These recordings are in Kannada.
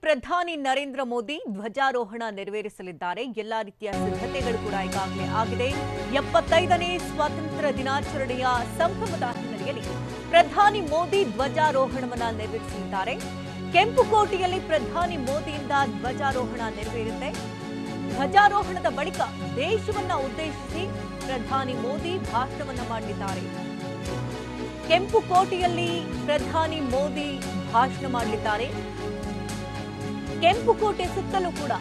ಪ್ರಧಾನಿ ನರೇಂದ್ರ ಮೋದಿ ಧ್ವಜಾರೋಹಣ ನೆರವೇರಿಸಲಿದ್ದಾರೆ. ಎಲ್ಲಾ ರೀತಿಯ ಸಿದ್ಧತೆಗಳು ಕೂಡ ಈಗಾಗಲೇ ಆಗಿದೆ. 75ನೇ ಸ್ವಾತಂತ್ರ್ಯ ದಿನಾಚರಣೆಯ ಸಂಭ್ರಮದ ಹಿನ್ನೆಲೆಯಲ್ಲಿ ಪ್ರಧಾನಿ ಮೋದಿ ಧ್ವಜಾರೋಹಣವನ್ನು ನೆರವೇರಿಸಲಿದ್ದಾರೆ. ಕೆಂಪುಕೋಟೆಯಲ್ಲಿ ಪ್ರಧಾನಿ ಮೋದಿಯಿಂದ ಧ್ವಜಾರೋಹಣ ನೆರವೇರುತ್ತೆ. ಧ್ವಜಾರೋಹಣದ ಬಳಿಕ ದೇಶವನ್ನ ಉದ್ದೇಶಿಸಿ ಪ್ರಧಾನಿ ಮೋದಿ ಭಾಷಣವನ್ನ ಮಾಡಲಿದ್ದಾರೆ. ಕೆಂಪುಕೋಟೆಯಲ್ಲಿ ಪ್ರಧಾನಿ ಮೋದಿ ಭಾಷಣ ಮಾಡಲಿದ್ದಾರೆ. ಕೆಂಪುಕೋಟೆ ಸುತ್ತಲೂ ಕೂಡ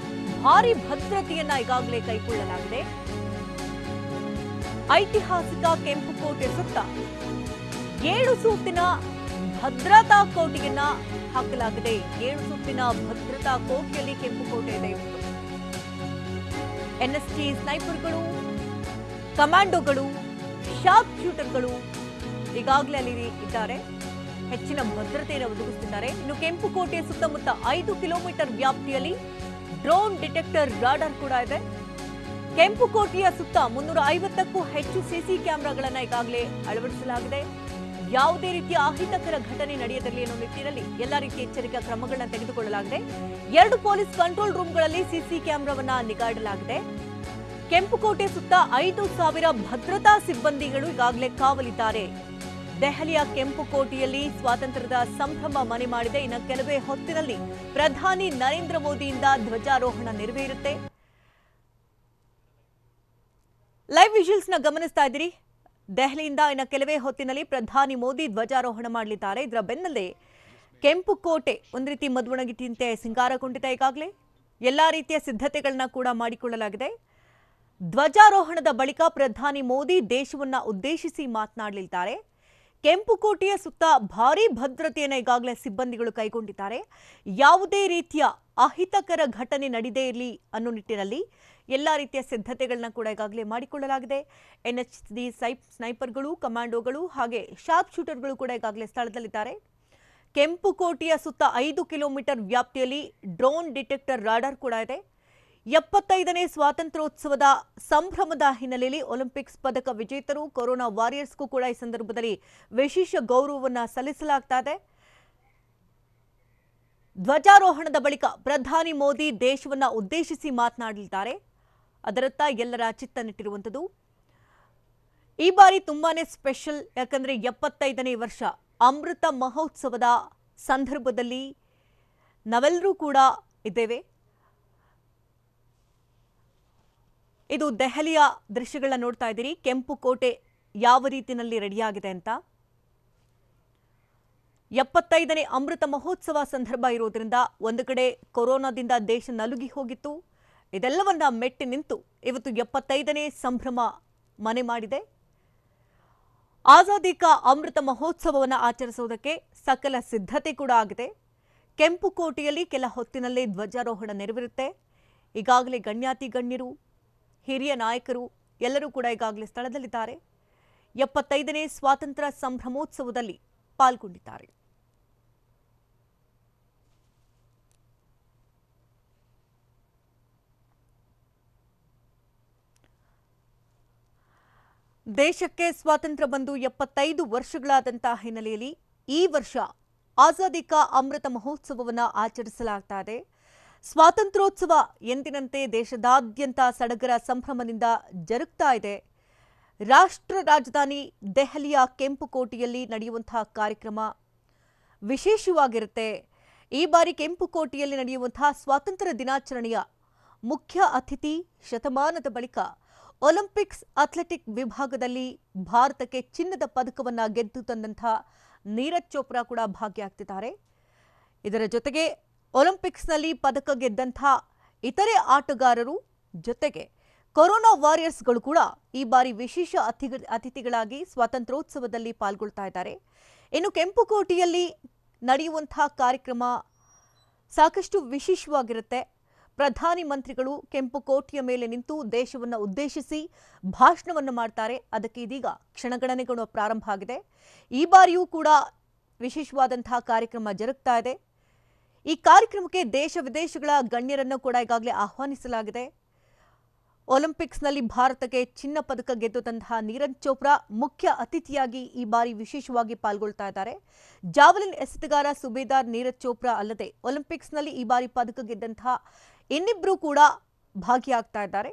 ಭಾರಿ ಭದ್ರತೆಯನ್ನ ಈಗಾಗಲೇ ಕೈಗೊಳ್ಳಲಾಗಿದೆ. ಐತಿಹಾಸಿಕ ಕೆಂಪುಕೋಟೆ ಸುತ್ತ 7 ಸುತ್ತಿನ ಭದ್ರತಾ ಕೋಟೆಯನ್ನ ಹಾಕಲಾಗಿದೆ. 7 ಸುತ್ತಿನ ಭದ್ರತಾ ಕೋಟೆಯಲ್ಲಿ ಕೆಂಪುಕೋಟೆ ಇದೆ. ಎನ್ಎಸ್ಟಿ ಸ್ನೈಪರ್ಗಳು, ಕಮಾಂಡೋಗಳು, ಶಾರ್ಪ್ ಶೂಟರ್ಗಳು ಈಗಾಗಲೇ ಅಲ್ಲಿ ಇದ್ದಾರೆ. ಹೆಚ್ಚಿನ ಭದ್ರತೆಯನ್ನು ಒದಗಿಸುತ್ತಿದ್ದಾರೆ. ಇನ್ನು ಕೆಂಪುಕೋಟೆಯ ಸುತ್ತಮುತ್ತ 5 ಕಿಲೋಮೀಟರ್ ವ್ಯಾಪ್ತಿಯಲ್ಲಿ ಡ್ರೋನ್ ಡಿಟೆಕ್ಟರ್ ರಾಡಾರ್ ಕೂಡ ಇದೆ. ಕೆಂಪುಕೋಟೆಯ ಸುತ್ತ 350ಕ್ಕೂ ಹೆಚ್ಚು ಸಿಸಿ ಕ್ಯಾಮೆರಾಗಳನ್ನು ಈಗಾಗಲೇ ಅಳವಡಿಸಲಾಗಿದೆ. ಯಾವುದೇ ರೀತಿಯ ಅಹಿತಕರ ಘಟನೆ ನಡೆಯದಿರಲಿ ಅನ್ನೋ ನಿಟ್ಟಿನಲ್ಲಿ ಎಲ್ಲಾ ರೀತಿಯ ಎಚ್ಚರಿಕಾ ಕ್ರಮಗಳನ್ನು ತೆಗೆದುಕೊಳ್ಳಲಾಗಿದೆ. 2 ಪೊಲೀಸ್ ಕಂಟ್ರೋಲ್ ರೂಮ್ಗಳಲ್ಲಿ ಸಿಸಿ ಕ್ಯಾಮೆರಾವನ್ನ ನಿಗಾ ಇಡಲಾಗಿದೆ. ಕೆಂಪುಕೋಟೆ ಸುತ್ತ 5,000 ಭದ್ರತಾ ಸಿಬ್ಬಂದಿಗಳು ಈಗಾಗಲೇ ಕಾವಲಿದ್ದಾರೆ. ದೆಹಲಿಯ ಕೆಂಪುಕೋಟೆಯಲ್ಲಿ ಸ್ವಾತಂತ್ರ್ಯದ ಸಂಭ್ರಮ ಮನೆ ಮಾಡಿದೆ. ಇನ್ನು ಕೆಲವೇ ಹೊತ್ತಿನಲ್ಲಿ ಪ್ರಧಾನಿ ನರೇಂದ್ರ ಮೋದಿಯಿಂದ ಧ್ವಜಾರೋಹಣ ನೆರವೇರುತ್ತೆ. ಲೈವ್ ವಿಜುವಲ್ಸ್ ನ ಗಮನಿಸ್ತಾ ಇದ್ದೀರಿ. ದೆಹಲಿಯಿಂದ ಇನ್ನು ಕೆಲವೇ ಹೊತ್ತಿನಲ್ಲಿ ಪ್ರಧಾನಿ ಮೋದಿ ಧ್ವಜಾರೋಹಣ ಮಾಡಲಿದ್ದಾರೆ. ಇದರ ಬೆನ್ನಲ್ಲೇ ಕೆಂಪುಕೋಟೆ ಒಂದು ರೀತಿ ಮದುವಣಗಿಟ್ಟಿಯಂತೆ ಸಿಂಗಾರಗೊಂಡಿದೆ. ಈಗಾಗಲೇ ಎಲ್ಲಾ ರೀತಿಯ ಸಿದ್ಧತೆಗಳನ್ನ ಕೂಡ ಮಾಡಿಕೊಳ್ಳಲಾಗಿದೆ. ಧ್ವಜಾರೋಹಣದ ಬಳಿಕ ಪ್ರಧಾನಿ ಮೋದಿ ದೇಶವನ್ನ ಉದ್ದೇಶಿಸಿ ಮಾತನಾಡಲಿದ್ದಾರೆ. ಕೆಂಪುಕೋಟೆಯ ಸುತ್ತ ಭಾರೀ ಭದ್ರತೆಯನ್ನು ಈಗಾಗಲೇ ಸಿಬ್ಬಂದಿಗಳು ಕೈಗೊಂಡಿದ್ದಾರೆ. ಯಾವುದೇ ರೀತಿಯ ಅಹಿತಕರ ಘಟನೆ ನಡೆದೇ ಇರಲಿ ಅನ್ನೋ ನಿಟ್ಟಿನಲ್ಲಿ ಎಲ್ಲಾ ರೀತಿಯ ಸಿದ್ಧತೆಗಳನ್ನ ಕೂಡ ಈಗಾಗಲೇ ಮಾಡಿಕೊಳ್ಳಲಾಗಿದೆ. ಎನ್ಎಚ್ಡಿ ಸ್ನೈಪರ್ಗಳು, ಕಮಾಂಡೋಗಳು ಹಾಗೆ ಶಾರ್ಪ್ ಶೂಟರ್ಗಳು ಕೂಡ ಈಗಾಗಲೇ ಸ್ಥಳದಲ್ಲಿದ್ದಾರೆ. ಕೆಂಪುಕೋಟೆಯ ಸುತ್ತ 5 ಕಿಲೋಮೀಟರ್ ವ್ಯಾಪ್ತಿಯಲ್ಲಿ ಡ್ರೋನ್ ಡಿಟೆಕ್ಟರ್ ರಾಡಾರ್ ಕೂಡ ಇದೆ. 75ನೇ ಸ್ವಾತಂತ್ರ್ಯೋತ್ಸವದ ಸಂಭ್ರಮದ ಹಿನ್ನೆಲೆಯಲ್ಲಿ ಒಲಿಂಪಿಕ್ಸ್ ಪದಕ ವಿಜೇತರು, ಕೊರೋನಾ ವಾರಿಯರ್ಸ್ಗೂ ಕೂಡ ಈ ಸಂದರ್ಭದಲ್ಲಿ ವಿಶೇಷ ಗೌರವವನ್ನು ಸಲ್ಲಿಸಲಾಗ್ತಾ ಇದೆ. ಧ್ವಜಾರೋಹಣದ ಬಳಿಕ ಪ್ರಧಾನಿ ಮೋದಿ ದೇಶವನ್ನ ಉದ್ದೇಶಿಸಿ ಮಾತನಾಡಲಿದ್ದಾರೆ. ಅದರತ್ತ ಎಲ್ಲರ ಚಿತ್ತ ನೆಟ್ಟಿರುವಂಥದ್ದು. ಈ ಬಾರಿ ತುಂಬಾನೇ ಸ್ಪೆಷಲ್. ಯಾಕಂದ್ರೆ 75ನೇ ವರ್ಷ ಅಮೃತ ಮಹೋತ್ಸವದ ಸಂದರ್ಭದಲ್ಲಿ ನಾವೆಲ್ಲರೂ ಕೂಡ ಇದ್ದೇವೆ. ಇದು ದೆಹಲಿಯ ದೃಶ್ಯಗಳನ್ನ ನೋಡ್ತಾ ಇದ್ದೀರಿ. ಕೆಂಪುಕೋಟೆ ಯಾವ ರೀತಿಯಲ್ಲಿ ರೆಡಿಯಾಗಿದೆ ಅಂತ. 75ನೇ ಅಮೃತ ಮಹೋತ್ಸವ ಸಂದರ್ಭ ಇರೋದ್ರಿಂದ ಒಂದು ಕಡೆ ಕೊರೋನಾದಿಂದ ದೇಶ ನಲುಗಿ ಹೋಗಿತ್ತು. ಇದೆಲ್ಲವನ್ನ ಮೆಟ್ಟಿ ನಿಂತು ಇವತ್ತು 75ನೇ ಸಂಭ್ರಮ ಮನೆ ಮಾಡಿದೆ. ಆಜಾದಿ ಕಾ ಅಮೃತ ಮಹೋತ್ಸವವನ್ನು ಆಚರಿಸುವುದಕ್ಕೆ ಸಕಲ ಸಿದ್ಧತೆ ಕೂಡ ಆಗಿದೆ. ಕೆಂಪುಕೋಟೆಯಲ್ಲಿ ಕೆಲ ಹೊತ್ತಿನಲ್ಲೇ ಧ್ವಜಾರೋಹಣ ನೆರವೇರುತ್ತೆ. ಈಗಾಗಲೇ ಗಣ್ಯಾತಿ ಗಣ್ಯರು, ಹಿರಿಯ ನಾಯಕರು ಎಲ್ಲರೂ ಕೂಡ ಈಗಾಗಲೇ ಸ್ಥಳದಲ್ಲಿದ್ದಾರೆ. 75ನೇ ಸ್ವಾತಂತ್ರ್ಯ ಸಂಭ್ರಮೋತ್ಸವದಲ್ಲಿ ಪಾಲ್ಗೊಂಡಿದ್ದಾರೆ. ದೇಶಕ್ಕೆ ಸ್ವಾತಂತ್ರ್ಯ ಬಂದು 75 ವರ್ಷಗಳಾದಂತಹ ಹಿನ್ನೆಲೆಯಲ್ಲಿ ಈ ವರ್ಷ ಆಜಾದಿ ಕಾ ಅಮೃತ ಮಹೋತ್ಸವವನ್ನು ಆಚರಿಸಲಾಗ್ತಾ ಇದೆ. ಸ್ವಾತಂತ್ರ್ಯೋತ್ಸವ ಎಂದಿನಂತೆ ದೇಶದಾದ್ಯಂತ ಸಡಗರ ಸಂಭ್ರಮದಿಂದ ಜರುಗ್ತಾ ಇದೆ. ರಾಷ್ಟ್ರ ರಾಜಧಾನಿ ದೆಹಲಿಯ ಕೆಂಪುಕೋಟೆಯಲ್ಲಿ ನಡೆಯುವಂತಹ ಕಾರ್ಯಕ್ರಮ ವಿಶೇಷವಾಗಿರುತ್ತೆ. ಈ ಬಾರಿ ಕೆಂಪುಕೋಟೆಯಲ್ಲಿ ನಡೆಯುವಂತಹ ಸ್ವಾತಂತ್ರ್ಯ ದಿನಾಚರಣೆಯ ಮುಖ್ಯ ಅತಿಥಿ, ಶತಮಾನದ ಬಳಿಕ ಒಲಿಂಪಿಕ್ಸ್ ಅಥ್ಲೆಟಿಕ್ ವಿಭಾಗದಲ್ಲಿ ಭಾರತಕ್ಕೆ ಚಿನ್ನದ ಪದಕವನ್ನು ಗೆದ್ದು ತಂದಂತಹ ನೀರಜ್ ಚೋಪ್ರಾ ಕೂಡ ಭಾಗಿಯಾಗ್ತಿದ್ದಾರೆ. ಇದರ ಜೊತೆಗೆ ಒಲಿಂಪಿಕ್ಸ್ನಲ್ಲಿ ಪದಕ ಗೆದ್ದಂಥ ಇತರೆ ಆಟಗಾರರು ಜೊತೆಗೆ ಕೊರೋನಾ ವಾರಿಯರ್ಸ್ಗಳು ಕೂಡ ಈ ಬಾರಿ ವಿಶೇಷ ಅತಿಥಿಗಳಾಗಿ ಸ್ವಾತಂತ್ರ್ಯೋತ್ಸವದಲ್ಲಿ ಪಾಲ್ಗೊಳ್ತಾ ಇದ್ದಾರೆ. ಇನ್ನು ಕೆಂಪುಕೋಟೆಯಲ್ಲಿ ನಡೆಯುವಂತಹ ಕಾರ್ಯಕ್ರಮ ಸಾಕಷ್ಟು ವಿಶೇಷವಾಗಿರುತ್ತೆ. ಪ್ರಧಾನಿ ಮಂತ್ರಿಗಳು ಕೆಂಪುಕೋಟೆಯ ಮೇಲೆ ನಿಂತು ದೇಶವನ್ನು ಉದ್ದೇಶಿಸಿ ಭಾಷಣವನ್ನು ಮಾಡ್ತಾರೆ. ಅದಕ್ಕೆ ಇದೀಗ ಕ್ಷಣಗಣನೆಗಳು ಪ್ರಾರಂಭ ಆಗಿದೆ. ಈ ಬಾರಿಯೂ ಕೂಡ ವಿಶೇಷವಾದಂತಹ ಕಾರ್ಯಕ್ರಮ ಜರುಗ್ತಾ ಇದೆ. ಈ ಕಾರ್ಯಕ್ರಮಕ್ಕೆ ದೇಶ ವಿದೇಶಗಳ ಗಣ್ಯರನ್ನು ಕೂಡ ಈಗಾಗಲೇ ಆಹ್ವಾನಿಸಲಾಗಿದೆ. ಒಲಿಂಪಿಕ್ಸ್ನಲ್ಲಿ ಭಾರತಕ್ಕೆ ಚಿನ್ನ ಪದಕ ಗೆದ್ದಂತಹ ನೀರಜ್ ಚೋಪ್ರಾ ಮುಖ್ಯ ಅತಿಥಿಯಾಗಿ ಈ ಬಾರಿ ವಿಶೇಷವಾಗಿ ಪಾಲ್ಗೊಳ್ತಾ ಇದ್ದಾರೆ. ಜಾವೆಲಿನ್ ಎಸೆತಗಾರ ಸುಬೇದಾರ್ ನೀರಜ್ ಚೋಪ್ರಾ ಅಲ್ಲದೆ ಒಲಿಂಪಿಕ್ಸ್ನಲ್ಲಿ ಈ ಬಾರಿ ಪದಕ ಗೆದ್ದಂತಹ ಇನ್ನಿಬ್ಬರು ಕೂಡ ಭಾಗಿಯಾಗ್ತಾ ಇದ್ದಾರೆ.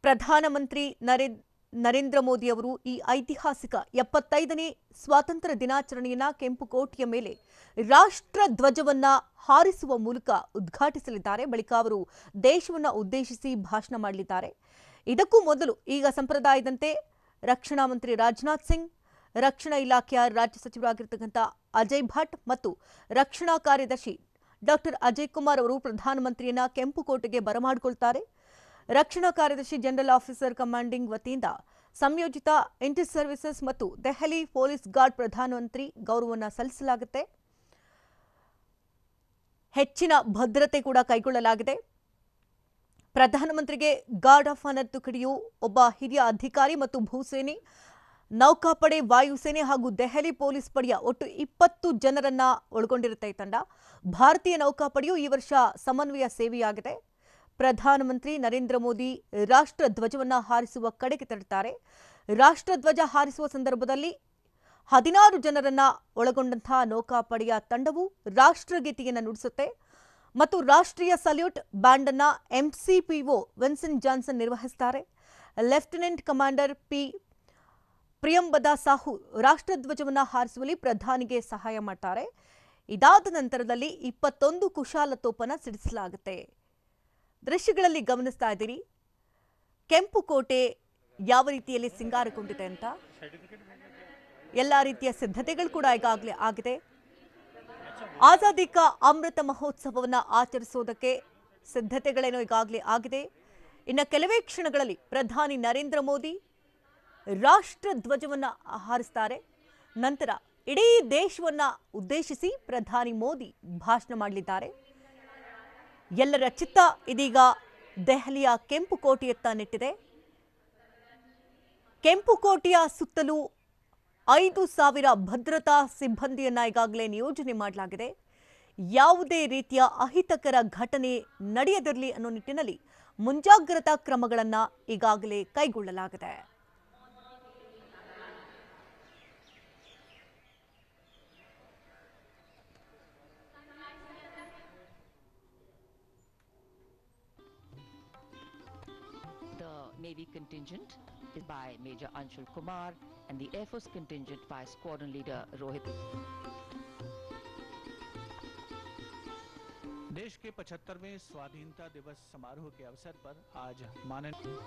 ಪ್ರಧಾನಮಂತ್ರಿ ನರೇಂದ್ರ ಮೋದಿ ಅವರು ಈ ಐತಿಹಾಸಿಕ 75ನೇ ಸ್ವಾತಂತ್ರ್ಯ ದಿನಾಚರಣೆಯನ್ನ ಕೆಂಪುಕೋಟೆಯ ಮೇಲೆ ರಾಷ್ಟ್ರ ಧ್ವಜವನ್ನ ಹಾರಿಸುವ ಮೂಲಕ ಉದ್ಘಾಟಿಸಲಿದ್ದಾರೆ. ಬಳಿಕ ಅವರು ದೇಶವನ್ನ ಉದ್ದೇಶಿಸಿ ಭಾಷಣ ಮಾಡಲಿದ್ದಾರೆ. ಇದಕ್ಕೂ ಮೊದಲು ಈಗ ಸಂಪ್ರದಾಯದಂತೆ ರಕ್ಷಣಾ ಮಂತ್ರಿ ರಾಜನಾಥ್ ಸಿಂಗ್, ರಕ್ಷಣಾ ಇಲಾಖೆಯ ರಾಜ್ಯ ಸಚಿವರಾಗಿರ್ತಕ್ಕಂಥ ಅಜಯ್ ಭಟ್ ಮತ್ತು ರಕ್ಷಣಾ ಕಾರ್ಯದರ್ಶಿ ಡಾಕ್ಟರ್ ಅಜಯ್ ಕುಮಾರ್ ಅವರು ಪ್ರಧಾನಮಂತ್ರಿಯನ್ನ ಕೆಂಪುಕೋಟೆಗೆ ಬರಮಾಡಿಕೊಳ್ತಾರೆ. ರಕ್ಷಣಾ ಕಾರ್ಯದರ್ಶಿ ಜನರಲ್ ಆಫೀಸರ್ ಕಮಾಂಡಿಂಗ್ ವತಿಯಿಂದ ಸಂಯೋಜಿತ ಇಂಟರ್ ಸರ್ವಿಸಸ್ ಮತ್ತು ದೆಹಲಿ ಪೊಲೀಸ್ ಗಾರ್ಡ್ ಪ್ರಧಾನಮಂತ್ರಿ ಗೌರವವನ್ನು ಸಲ್ಲಿಸಲಾಗುತ್ತೆ. ಹೆಚ್ಚಿನ ಭದ್ರತೆ ಕೂಡ ಕೈಗೊಳ್ಳಲಾಗಿದೆ. ಪ್ರಧಾನಮಂತ್ರಿಗೆ ಗಾರ್ಡ್ ಆಫ್ ಆನರ್ ತುಕಡಿಯು ಒಬ್ಬ ಹಿರಿಯ ಅಧಿಕಾರಿ ಮತ್ತು ಭೂಸೇನೆ, ನೌಕಾಪಡೆ, ವಾಯುಸೇನೆ ಹಾಗೂ ದೆಹಲಿ ಪೊಲೀಸ್ ಪಡೆಯ ಒಟ್ಟು 20 ಜನರನ್ನ ಒಳಗೊಂಡಿರುತ್ತೆ. ಈ ತಂಡ ಭಾರತೀಯ ನೌಕಾಪಡೆಯು ಈ ವರ್ಷ ಸಮನ್ವಯ ಸೇವೆಯಾಗಿದೆ. ಪ್ರಧಾನಮಂತ್ರಿ ನರೇಂದ್ರ ಮೋದಿ ರಾಷ್ಟ್ರ ಧ್ವಜವನ್ನ ಹಾರಿಸುವ ಕಡೆಗೆ ತೆರಳುತ್ತಾರೆ. ರಾಷ್ಟ್ರ ಧ್ವಜ ಹಾರಿಸುವ ಸಂದರ್ಭದಲ್ಲಿ 16 ಜನರನ್ನ ಒಳಗೊಂಡಂತಹ ನೌಕಾಪಡೆಯ ತಂಡವು ರಾಷ್ಟ್ರಗೀತೆಯನ್ನು ನುಡಿಸುತ್ತೆ ಮತ್ತು ರಾಷ್ಟ್ರೀಯ ಸಲ್ಯೂಟ್ ಬ್ಯಾಂಡ್ ಅನ್ನ ಎಂಸಿಪಿಒ ವಿನ್ಸೆಂಟ್ ಜಾನ್ಸನ್ ನಿರ್ವಹಿಸುತ್ತಾರೆ. ಲೆಫ್ಟಿನೆಂಟ್ ಕಮಾಂಡರ್ ಪ್ರಿಯಂಬದಾ ಸಾಹು ರಾಷ್ಟ್ರಧ್ವಜವನ್ನ ಹಾರಿಸುವಲ್ಲಿ ಪ್ರಧಾನಿಗೆ ಸಹಾಯ ಮಾಡ್ತಾರೆ. ಇದಾದ ನಂತರದಲ್ಲಿ 21 ಕುಶಾಲ ತೋಪನ ಸಿಡಿಸಲಾಗುತ್ತೆ. ದೃಶ್ಯಗಳಲ್ಲಿ ಗಮನಿಸ್ತಾ ಇದ್ದೀರಿ ಕೆಂಪುಕೋಟೆ ಯಾವ ರೀತಿಯಲ್ಲಿ ಸಿಂಗಾರಗೊಂಡಿದೆ ಅಂತ. ಎಲ್ಲ ರೀತಿಯ ಸಿದ್ಧತೆಗಳು ಕೂಡ ಈಗಾಗಲೇ ಆಗಿದೆ. ಆಜಾದಿ ಕಾ ಅಮೃತ ಮಹೋತ್ಸವವನ್ನು ಆಚರಿಸೋದಕ್ಕೆ ಸಿದ್ಧತೆಗಳೇನೋ ಈಗಾಗಲೇ ಆಗಿದೆ. ಇನ್ನು ಕೆಲವೇ ಕ್ಷಣಗಳಲ್ಲಿ ಪ್ರಧಾನಿ ನರೇಂದ್ರ ಮೋದಿ ರಾಷ್ಟ್ರ ಧ್ವಜವನ್ನ ಹಾರಿಸ್ತಾರೆ. ನಂತರ ಇಡೀ ದೇಶವನ್ನ ಉದ್ದೇಶಿಸಿ ಪ್ರಧಾನಿ ಮೋದಿ ಭಾಷಣ ಮಾಡಲಿದ್ದಾರೆ. ಎಲ್ಲರ ಚಿತ್ತ ಇದೀಗ ದೆಹಲಿಯ ಕೆಂಪುಕೋಟೆಯತ್ತ ನೆಟ್ಟಿದೆ. ಕೆಂಪುಕೋಟೆಯ ಸುತ್ತಲೂ 5,000 ಭದ್ರತಾ ಸಿಬ್ಬಂದಿಯನ್ನ ಈಗಾಗಲೇ ನಿಯೋಜನೆ ಮಾಡಲಾಗಿದೆ. ಯಾವುದೇ ರೀತಿಯ ಅಹಿತಕರ ಘಟನೆ ನಡೆಯದಿರಲಿ ಅನ್ನೋ ನಿಟ್ಟಿನಲ್ಲಿ ಮುಂಜಾಗ್ರತಾ ಕ್ರಮಗಳನ್ನು ಈಗಾಗಲೇ ಕೈಗೊಳ್ಳಲಾಗಿದೆ. Navy contingent is by Major Anshul Kumar and the Air Force contingent by Squadron Leader Rohit. देश के 75वें स्वाधीनता दिवस समारोह के अवसर पर आज माननीय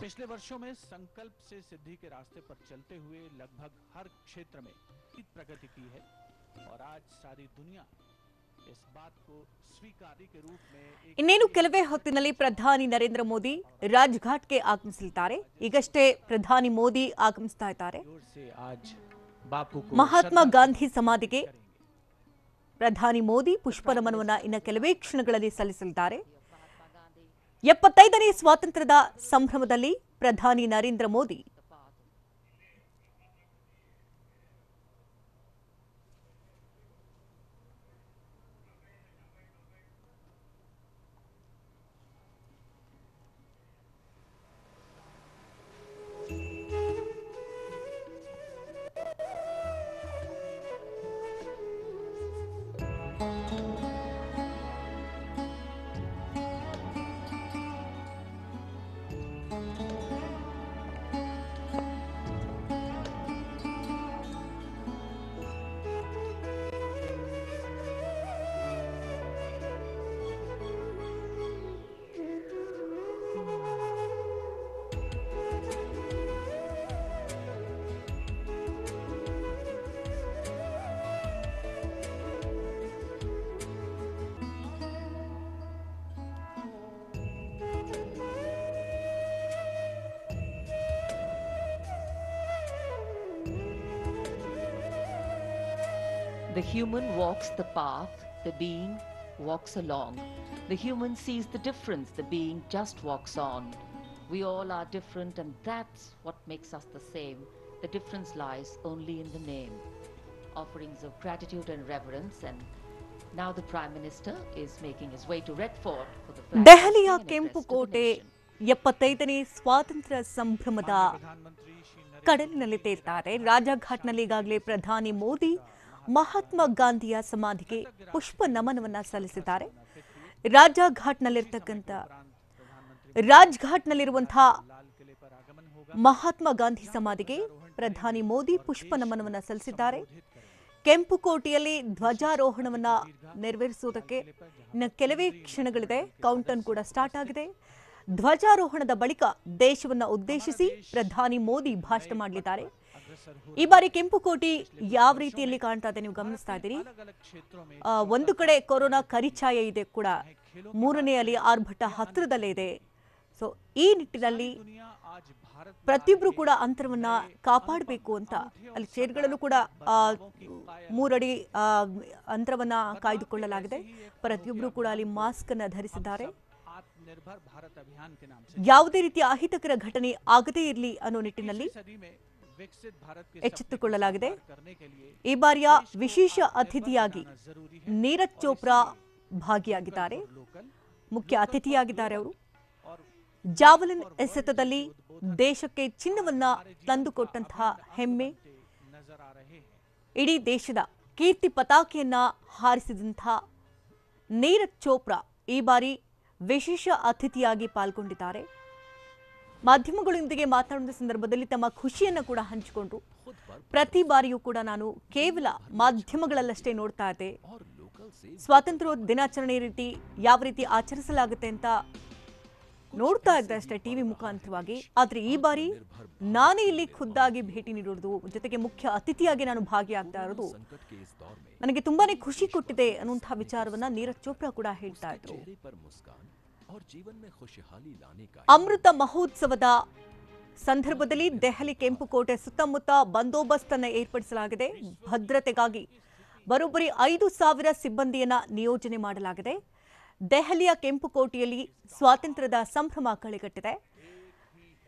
पिछले वर्षों में संकल्प से सिद्धि के रास्ते पर चलते हुए लगभग हर क्षेत्र में प्रगति की है और आज सारी दुनिया इस बात को स्वीकारी के रूप में ಇನ್ನೇನು ಕೆಲವೇ ಹೊತ್ತಿನಲ್ಲಿ ಪ್ರಧಾನಿ ನರೇಂದ್ರ ಮೋದಿ ರಾಜ್ಘಾಟ್ಗೆ ಆಗಮಿಸಲಿದ್ದಾರೆ. ಈಗಷ್ಟೇ ಪ್ರಧಾನಿ ಮೋದಿ ಆಗಮಿಸ್ತಾ ಇದ್ದಾರೆ. ಮಹಾತ್ಮ ಗಾಂಧಿ ಸಮಾಧಿಗೆ ಪ್ರಧಾನಿ ಮೋದಿ ಪುಷ್ಪ ನಮನವನ್ನು ಇನ್ನು ಕೆಲವೇ ಕ್ಷಣಗಳಲ್ಲಿ ಸಲ್ಲಿಸಲಿದ್ದಾರೆ. 75ನೇ ಸ್ವಾತಂತ್ರ್ಯದ ಸಂಭ್ರಮದಲ್ಲಿ ಪ್ರಧಾನಿ Narendra Modi The human walks the path, the being walks along. The human sees the difference, the being just walks on. We all are different and that's what makes us the same. The difference lies only in the name. Offerings of gratitude and reverence and Now the Prime Minister is making his way to Red Fort for the flag ದೆಹಲಿಯ hosting and ಕೆಂಪು address to the ಕೋಟೆ nation. 75ನೇ ಸ್ವಾತಂತ್ರ್ಯ ಸಂಭ್ರಮದ प्रधानमंत्री श्री नरेंद्र ಕಡಲಿನಲ್ಲಿ ತೇಲ್ತಾರೆ. ರಾಜಘಾಟ್ನಲ್ಲಿ ಈಗಾಗಲೇ ಪ್ರಧಾನಿ ಮೋದಿ ಮಹಾತ್ಮ ಗಾಂಧಿಯ ಸಮಾಧಿಗೆ ಪುಷ್ಪ ನಮನವನ್ನ ಸಲ್ಲಿಸಿದ್ದಾರೆ. ರಾಜಘಾಟ್ನಲ್ಲಿರುವಂತಹ लाल किले पर आगमन होगा। ಮಹಾತ್ಮ ಗಾಂಧಿ ಸಮಾಧಿಗೆ ಪ್ರಧಾನಿ ಮೋದಿ ಪುಷ್ಪ ನಮನವನ್ನ ಸಲ್ಲಿಸಿದ್ದಾರೆ. ಕೆಂಪು ಕೋಟೆಯಲ್ಲಿ ಧ್ವಜಾರೋಹಣವನ್ನ ನೆರವೇರಿಸುವುದಕ್ಕೆ ಇನ್ನು ಕೆಲವೇ ಕ್ಷಣಗಳಿದೆ. ಕೌಂಟೌನ್ ಕೂಡ ಸ್ಟಾರ್ಟ್ ಆಗಿದೆ. ಧ್ವಜಾರೋಹಣದ ಬಳಿಕ ದೇಶವನ್ನ ಉದ್ದೇಶಿಸಿ ಪ್ರಧಾನಿ ಮೋದಿ ಭಾಷಣ ಮಾಡಲಿದ್ದಾರೆ. ಈ ಬಾರಿ ಕೆಂಪು ಕೋಟೆ ಯಾವ ರೀತಿಯಲ್ಲಿ ಕಾಣ್ತಾ ಇದೆ ನೀವು ಗಮನಿಸ್ತಾ ಇದ್ದೀರಿ. ಒಂದು ಕಡೆ ಕೊರೋನಾ ಕರಿಛಾಯೆ ಇದೆ ಕೂಡ, ಮೂರನೇ ಅಲಿ ಆರ್ಭಟ ಹತ್ತಿರದಲ್ಲೇ ಇದೆ. ಸೊ ಈ ನಿಟ್ಟಿನಲ್ಲಿ ಪ್ರತಿಯೊಬ್ಬರು ಕೂಡ ಅಂತರವನ್ನ ಕಾಪಾಡಬೇಕು ಅಂತ ಅಲ್ಲಿ ಚೇರ್ಗಳಲ್ಲೂ ಕೂಡ 3 ಅಡಿ ಅಂತರವನ್ನ ಕಾಯ್ದುಕೊಳ್ಳಲಾಗಿದೆ. ಪ್ರತಿಯೊಬ್ಬರು ಕೂಡ ಅಲ್ಲಿ ಮಾಸ್ಕ್ ಅನ್ನ ಧರಿಸಿದ್ದಾರೆ. ಯಾವುದೇ ರೀತಿಯ ಅಹಿತಕರ ಘಟನೆ ಆಗದೇ ಇರಲಿ ಅನ್ನೋ ನಿಟ್ಟಿನಲ್ಲಿ ಎಚ್ಚೆತ್ತುಕೊಳ್ಳಲಾಗಿದೆ. ಈ ಬಾರಿಯ ವಿಶೇಷ ಅತಿಥಿಯಾಗಿ ನೀರಜ್ ಚೋಪ್ರಾ ಭಾಗಿಯಾಗಿದ್ದಾರೆ. ಮುಖ್ಯ ಅತಿಥಿಯಾಗಿದ್ದಾರೆ ಅವರು. ಜಾವಲಿನ್ ಎಸೆತದಲ್ಲಿ ದೇಶಕ್ಕೆ ಚಿನ್ನವನ್ನ ತಂದುಕೊಟ್ಟಂತಹ ಹೆಮ್ಮೆ, ಇಡೀ ದೇಶದ ಕೀರ್ತಿ ಪತಾಕೆಯನ್ನ ಹಾರಿಸಿದಂತಹ ನೀರಜ್ ಚೋಪ್ರಾ ಈ ಬಾರಿ ವಿಶೇಷ ಅತಿಥಿಯಾಗಿ ಪಾಲ್ಗೊಂಡಿದ್ದಾರೆ. ಮಾಧ್ಯಮಗಳೊಂದಿಗೆ ಮಾತನಾಡಿದ ಸಂದರ್ಭದಲ್ಲಿ ತಮ್ಮ ಖುಷಿಯನ್ನು ಕೂಡ ಹಂಚಿಕೊಂಡ್ರು. ಪ್ರತಿ ಬಾರಿಯೂ ಕೂಡ ನಾನು ಕೇವಲ ಮಾಧ್ಯಮಗಳಲ್ಲಷ್ಟೇ ನೋಡ್ತಾ ಇದ್ದೆ, ಸ್ವಾತಂತ್ರ್ಯ ದಿನಾಚರಣೆ ರೀತಿ ಯಾವ ರೀತಿ ಆಚರಿಸಲಾಗುತ್ತೆ ಅಂತ ನೋಡ್ತಾ ಇದ್ದೆ ಅಷ್ಟೇ ಟಿವಿ ಮುಖಾಂತರವಾಗಿ. ಆದ್ರೆ ಈ ಬಾರಿ ನಾನೇ ಇಲ್ಲಿ ಖುದ್ದಾಗಿ ಭೇಟಿ ನೀಡೋದು, ಜೊತೆಗೆ ಮುಖ್ಯ ಅತಿಥಿಯಾಗಿ ನಾನು ಭಾಗಿಯಾಗ್ತಾ ಇರೋದು ನನಗೆ ತುಂಬಾನೇ ಖುಷಿ ಕೊಟ್ಟಿದೆ ಅನ್ನುವಂತಹ ವಿಚಾರವನ್ನ ನೀರಜ್ ಚೋಪ್ರಾ ಕೂಡ ಹೇಳ್ತಾ ಇದ್ರು. ಅಮೃತ ಮಹೋತ್ಸವದ ಸಂದರ್ಭದಲ್ಲಿ ದೆಹಲಿ ಕೆಂಪು ಕೋಟೆ ಸುತ್ತಮುತ್ತ ಬಂದೋಬಸ್ತ್ ಅನ್ನು ಏರ್ಪಡಿಸಲಾಗಿದೆ. ಭದ್ರತೆಗಾಗಿ ಬರೋಬ್ಬರಿ 5,000 ಸಿಬ್ಬಂದಿಯನ್ನ ನಿಯೋಜನೆ ಮಾಡಲಾಗಿದೆ. ದೆಹಲಿಯ ಕೆಂಪು ಕೋಟೆಯಲ್ಲಿ ಸ್ವಾತಂತ್ರ್ಯದ ಸಂಭ್ರಮ ಕಳೆಗಟ್ಟಿದೆ.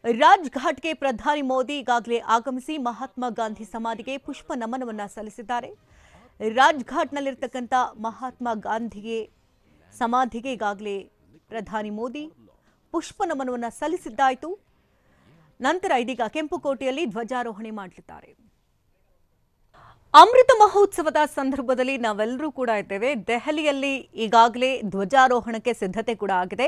ರಾಜ್ಘಾಟ್ಗೆ ಪ್ರಧಾನಿ ಮೋದಿ ಈಗಾಗಲೇ ಆಗಮಿಸಿ ಮಹಾತ್ಮ ಗಾಂಧಿ ಸಮಾಧಿಗೆ ಪುಷ್ಪ ನಮನವನ್ನ ಸಲ್ಲಿಸಿದ್ದಾರೆ. ರಾಜ್ಘಾಟ್ನಲ್ಲಿರ್ತಕ್ಕಂಥ ಮಹಾತ್ಮ ಗಾಂಧಿಗೆ ಸಮಾಧಿಗೆ ಈಗಾಗಲೇ ಪ್ರಧಾನಿ ಮೋದಿ ಪುಷ್ಪ ನಮನವನ್ನ ಸಲ್ಲಿಸಿದ್ದಾಯಿತು. ನಂತರ ಇದೀಗ ಕೆಂಪು ಕೋಟೆಯಲ್ಲಿ ಧ್ವಜಾರೋಹಣೆ ಮಾಡಲಿದ್ದಾರೆ. ಅಮೃತ ಮಹೋತ್ಸವದ ಸಂದರ್ಭದಲ್ಲಿ ನಾವೆಲ್ಲರೂ ಕೂಡ ಇದ್ದೇವೆ. ದೆಹಲಿಯಲ್ಲಿ ಈಗಾಗಲೇ ಧ್ವಜಾರೋಹಣಕ್ಕೆ ಸಿದ್ಧತೆ ಕೂಡ ಆಗಿದೆ.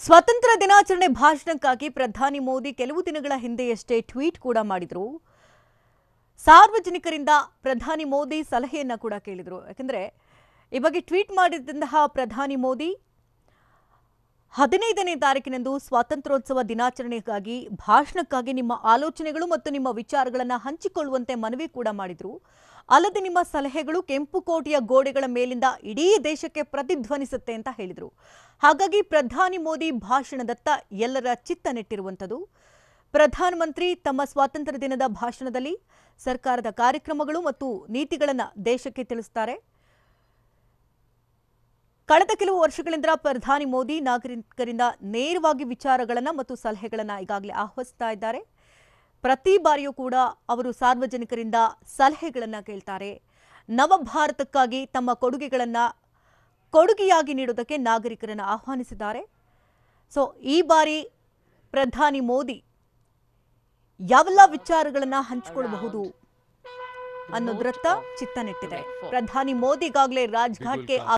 ಸ್ವಾತಂತ್ರ್ಯ ದಿನಾಚರಣೆ ಭಾಷಣಕ್ಕಾಗಿ ಪ್ರಧಾನಿ ಮೋದಿ ಕೆಲವು ದಿನಗಳ ಹಿಂದೆಯಷ್ಟೇ ಟ್ವೀಟ್ ಕೂಡ ಮಾಡಿದ್ರು. ಸಾರ್ವಜನಿಕರಿಂದ ಪ್ರಧಾನಿ ಮೋದಿ ಸಲಹೆಯನ್ನ ಕೂಡ ಕೇಳಿದ್ರು. ಯಾಕಂದ್ರೆ ಈ ಬಗ್ಗೆ ಟ್ವೀಟ್ ಮಾಡಿದಂತಹ ಪ್ರಧಾನಿ ಮೋದಿ 15ನೇ ತಾರೀಕಿನಂದು ಸ್ವಾತಂತ್ರ್ಯೋತ್ಸವ ದಿನಾಚರಣೆಗಾಗಿ ಭಾಷಣಕ್ಕಾಗಿ ನಿಮ್ಮ ಆಲೋಚನೆಗಳು ಮತ್ತು ನಿಮ್ಮ ವಿಚಾರಗಳನ್ನು ಹಂಚಿಕೊಳ್ಳುವಂತೆ ಮನವಿ ಕೂಡ ಮಾಡಿದ್ರು. ಅಲ್ಲದೆ ನಿಮ್ಮ ಸಲಹೆಗಳು ಕೆಂಪು ಕೋಟೆಯ ಗೋಡೆಗಳ ಮೇಲಿಂದ ಇಡೀ ದೇಶಕ್ಕೆ ಪ್ರತಿಧ್ವನಿಸುತ್ತೆ ಅಂತ ಹೇಳಿದರು. ಹಾಗಾಗಿ ಪ್ರಧಾನಿ ಮೋದಿ ಭಾಷಣದತ್ತ ಎಲ್ಲರ ಚಿತ್ತ ನೆಟ್ಟಿರುವಂಥದ್ದು. ಪ್ರಧಾನಮಂತ್ರಿ ತಮ್ಮ ಸ್ವಾತಂತ್ರ್ಯ ದಿನದ ಭಾಷಣದಲ್ಲಿ ಸರ್ಕಾರದ ಕಾರ್ಯಕ್ರಮಗಳು ಮತ್ತು ನೀತಿಗಳನ್ನು ದೇಶಕ್ಕೆ ತಿಳಿಸುತ್ತಾರೆ. ಕಳೆದ ಕೆಲವು ವರ್ಷಗಳಿಂದ ಪ್ರಧಾನಿ ಮೋದಿ ನಾಗರಿಕರಿಂದ ನೇರವಾಗಿ ವಿಚಾರಗಳನ್ನು ಮತ್ತು ಸಲಹೆಗಳನ್ನು ಈಗಾಗಲೇ ಆಹ್ವಾನಿಸ್ತಾ ಇದ್ದಾರೆ. ಪ್ರತಿ ಬಾರಿಯೂ ಕೂಡ ಅವರು ಸಾರ್ವಜನಿಕರಿಂದ ಸಲಹೆಗಳನ್ನು ಕೇಳ್ತಾರೆ. ನವಭಾರತಕ್ಕಾಗಿ ತಮ್ಮ ಕೊಡುಗೆಯಾಗಿ ನೀಡುವುದಕ್ಕೆ ನಾಗರಿಕರನ್ನು ಆಹ್ವಾನಿಸಿದ್ದಾರೆ. ಸೊ ಈ ಬಾರಿ ಪ್ರಧಾನಿ ಮೋದಿ ಯಾವೆಲ್ಲ ವಿಚಾರಗಳನ್ನು ಹಂಚಿಕೊಳ್ಳಬಹುದು ಅನ್ನೋದರತ್ತ ಚಿತ್ತ ನೆಟ್ಟಿದೆ. ಪ್ರಧಾನಿ ಮೋದಿ ಈಗಾಗಲೇ ರಾಜ್ಘಾಟ್ಗೆ